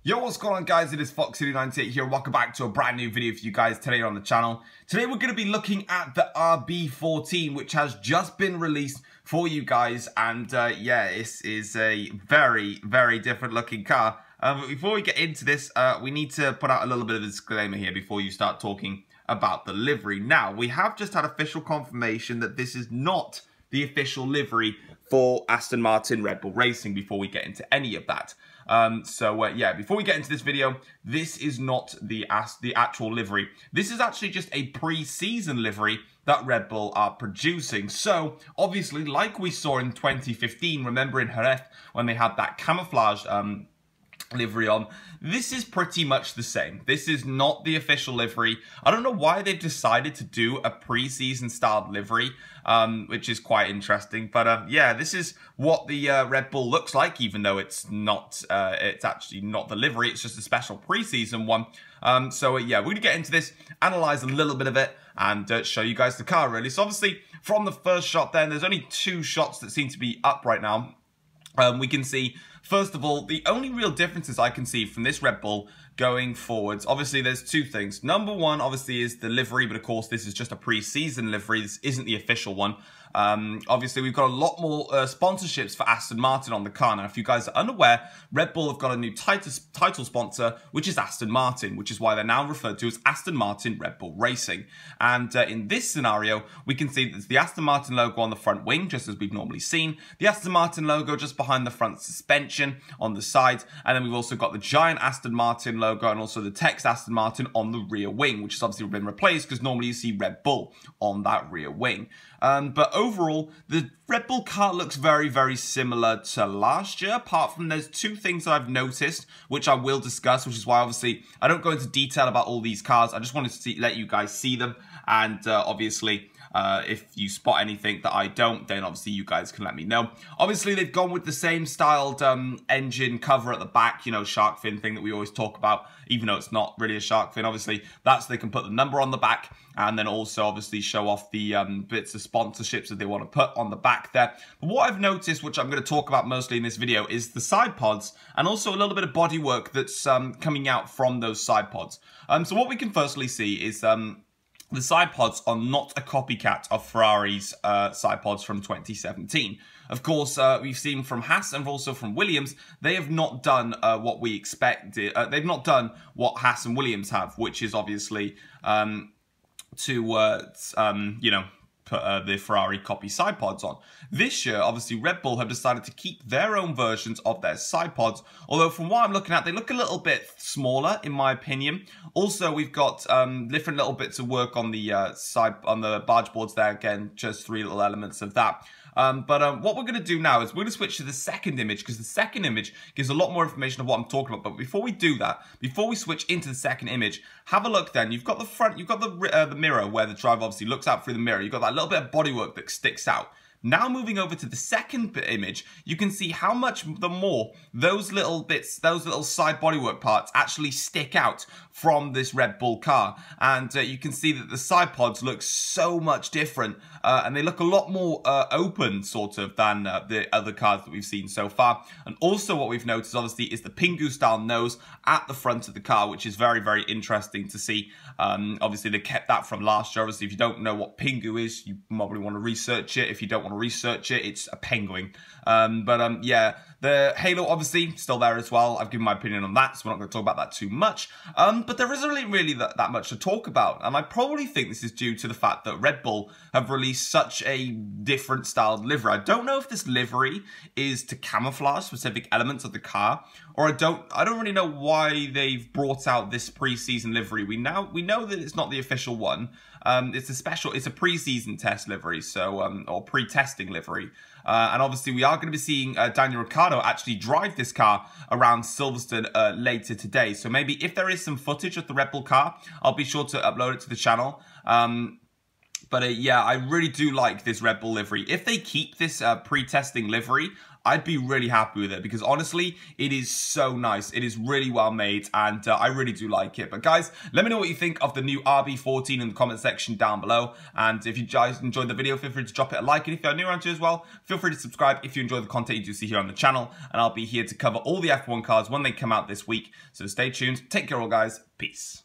Yo, what's going on, guys? It is Offically here. Welcome back to a brand new video for you guys today on the channel. Today we're going to be looking at the RB14, which has just been released for you guys. And yeah, this is a very, very different looking car. But before we get into this, we need to put out a little bit of a disclaimer here before you start talking about the livery. Now, we have just had official confirmation that this is not the official livery for Aston Martin Red Bull Racing before we get into any of that. Yeah, before we get into this video, this is not the actual livery. This is actually just a pre-season livery that Red Bull are producing. So, obviously, like we saw in 2015, remember in Jerez, when they had that camouflage livery on, this is pretty much the same. This is not the official livery. I don't know why they've decided to do a pre-season styled livery, which is quite interesting. But yeah, this is what the Red Bull looks like, even though it's not, it's actually not the livery. It's just a special pre-season one. Yeah, we're going to get into this, analyze a little bit of it, and show you guys the car, really. So obviously, from the first shot then, there's only two shots that seem to be up right now. We can see, first of all, the only real differences I can see from this Red Bull going forwards, obviously there's two things. Number one, obviously, is the livery, but of course this is just a pre-season livery. This isn't the official one. Obviously, we've got a lot more sponsorships for Aston Martin on the car. Now, if you guys are unaware, Red Bull have got a new title sponsor, which is Aston Martin, which is why they're now referred to as Aston Martin Red Bull Racing. And in this scenario, we can see there's the Aston Martin logo on the front wing, just as we've normally seen. The Aston Martin logo just behind the front suspension on the sides. And then we've also got the giant Aston Martin logo and also the text Aston Martin on the rear wing, which has obviously been replaced because normally you see Red Bull on that rear wing. But overall, the Red Bull car looks very, very similar to last year, apart from there's two things that I've noticed, which I will discuss, which is why, obviously, I don't go into detail about all these cars. I just wanted to let you guys see them, and obviously, if you spot anything that I don't, then obviously you guys can let me know. Obviously, they've gone with the same styled engine cover at the back, you know, shark fin thing that we always talk about, even though it's not really a shark fin. Obviously, that's so they can put the number on the back, and then also obviously show off the bits of sponsorships that they want to put on the back there. But what I've noticed, which I'm going to talk about mostly in this video, is the side pods, and also a little bit of bodywork that's coming out from those side pods. So what we can firstly see is the side pods are not a copycat of Ferrari's side pods from 2017. Of course, we've seen from Haas and also from Williams, they have not done what we expected. They've not done what Haas and Williams have, which is obviously you know, put the Ferrari copy side pods on. This year, obviously, Red Bull have decided to keep their own versions of their side pods, although from what I'm looking at, they look a little bit smaller, in my opinion. Also, we've got different little bits of work on the on the barge boards there. Again, just three little elements of that. What we're going to do now is we're going to switch to the second image, because the second image gives a lot more information of what I'm talking about. But before we do that, before we switch into the second image, have a look then. You've got the front, you've got the mirror where the driver obviously looks out through the mirror. You've got that little bit of bodywork that sticks out. Now moving over to the second image, you can see how much the more those little bits, those little side bodywork parts actually stick out from this Red Bull car. And you can see that the side pods look so much different, and they look a lot more open, sort of, than the other cars that we've seen so far. And also what we've noticed, obviously, is the Pingu style nose at the front of the car, which is very, very interesting to see. Obviously, they kept that from last year. Obviously, if you don't know what Pingu is, you probably want to research it. If you don't want to research it, it's a penguin. Yeah, the halo obviously still there as well. I've given my opinion on that, so we're not going to talk about that too much. But there isn't really that much to talk about, and I probably think this is due to the fact that Red Bull have released such a different styled livery. I don't know if this livery is to camouflage specific elements of the car, or I don't really know why they've brought out this pre-season livery. We know that it's not the official one. It's a pre-season test livery, so or pre-testing livery. And obviously, we are going to be seeing Daniel Ricciardo actually drive this car around Silverstone later today. So maybe if there is some footage of the Red Bull car, I'll be sure to upload it to the channel. But yeah, I really do like this Red Bull livery. If they keep this pre-testing livery, I'd be really happy with it because honestly, it is so nice. It is really well made and I really do like it. But guys, let me know what you think of the new RB14 in the comment section down below. And if you guys enjoyed the video, feel free to drop it a like. And if you're new around here as well, feel free to subscribe if you enjoy the content you do see here on the channel. And I'll be here to cover all the F1 cars when they come out this week. So stay tuned. Take care all guys. Peace.